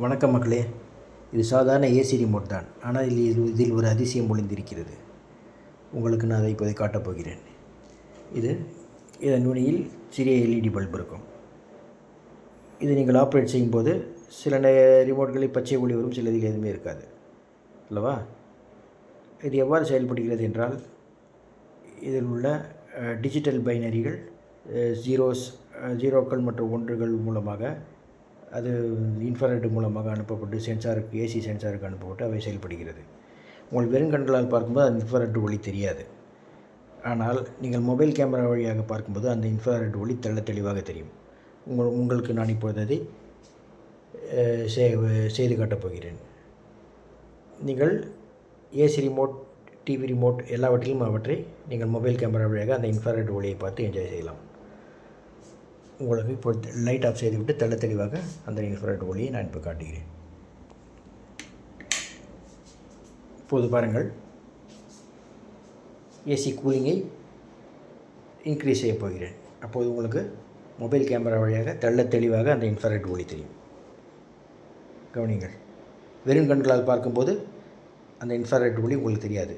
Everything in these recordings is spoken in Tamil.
வணக்கம் மக்களே. இது சாதாரண ஏசி ரிமோட் தான். ஆனால் இதில் ஒரு அதிசயம் ஒளிந்திருக்கிறது. உங்களுக்கு நான் அதை இப்போதை காட்டப் போகிறேன். இதன் நுனியில் சிறிய எல்இடி பல்ப் இருக்கும். இது நீங்கள் ஆப்ரேட் செய்யும்போது சில ரிமோட்களில் பச்சை ஒளி வரும், சிலதில் எதுவுமே இருக்காது அல்லவா? இது எவ்வாறு செயல்படுகிறது என்றால், இதில் உள்ள டிஜிட்டல் பைனரிகள் ஜீரோக்கள் மற்றும் ஒன்றுகள் மூலமாக அது இன்ஃப்ராரெட் மூலமாக அனுப்பப்பட்டு ஏசி சென்சாருக்கு அனுப்பப்பட்டு அவை செயல்படுகிறது. உங்கள் வெறுங்கண்களால் பார்க்கும்போது அந்த இன்ஃப்ராரெட் ஒளி தெரியாது. ஆனால் நீங்கள் மொபைல் கேமரா வழியாக பார்க்கும்போது அந்த இன்ஃப்ராரெட் ஒளி தெளிவாக தெரியும். உங்களுக்கு நான் இப்போது அதை செய்து காட்டப் போகிறேன். நீங்கள் ஏசி ரிமோட், டிவி ரிமோட் எல்லாவற்றிலும் அவற்றை நீங்கள் மொபைல் கேமரா வழியாக அந்த இன்ஃப்ராரெட் ஒளியை பார்த்து என்ஜாய் செய்யலாம். உங்களுக்கு இப்போ லைட் ஆஃப் செய்துவிட்டு தெளிவாக அந்த இன்ஃப்ராரெட் ஒளியை நான் இப்போ காட்டுகிறேன். இப்போது பாருங்கள், ஏசி கூலிங்கை இன்க்ரீஸ் செய்ய போகிறேன். அப்போது உங்களுக்கு மொபைல் கேமரா வழியாக தெளிவாக அந்த இன்ஃப்ராரெட் ஒளி தெரியும். கவனிங்கள், வெறும் கண்களால் பார்க்கும்போது அந்த இன்ஃப்ராரெட் ஒளி உங்களுக்கு தெரியாது.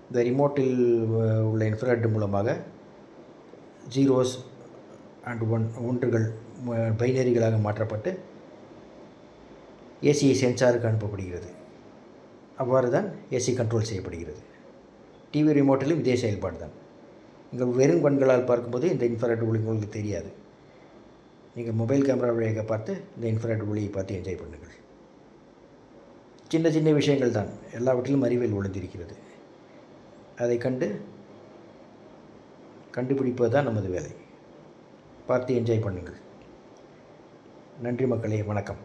இந்த ரிமோட்டில் உள்ள இன்ஃப்ராரெட் மூலமாக ஜீரோஸ் அண்ட் ஒன்றுகள் பைனரிகளாக மாற்றப்பட்டு ஏசி சென்சாருக்கு அனுப்பப்படுகிறது. அவ்வாறு தான் ஏசி கண்ட்ரோல் செய்யப்படுகிறது. டிவி ரிமோட்டிலும் இதே செயல்பாடு தான். நீங்கள் வெறும் கண்களால் பார்க்கும்போது இந்த இன்ஃப்ராரெட் ஒளி உங்களுக்கு தெரியாது. நீங்கள் மொபைல் கேமரா வழியாக பார்த்து இந்த இன்ஃப்ராரெட் ஒளியை பார்த்து என்ஜாய் பண்ணுங்கள். சின்ன சின்ன விஷயங்கள் தான், எல்லாவற்றிலும் அறிவியல் ஒளிந்திருக்கிறது. அதை கண்டுபிடிப்பது தான் நமது வேலை. பார்த்து என்ஜாய் பண்ணுங்கள். நன்றி மக்களே, வணக்கம்.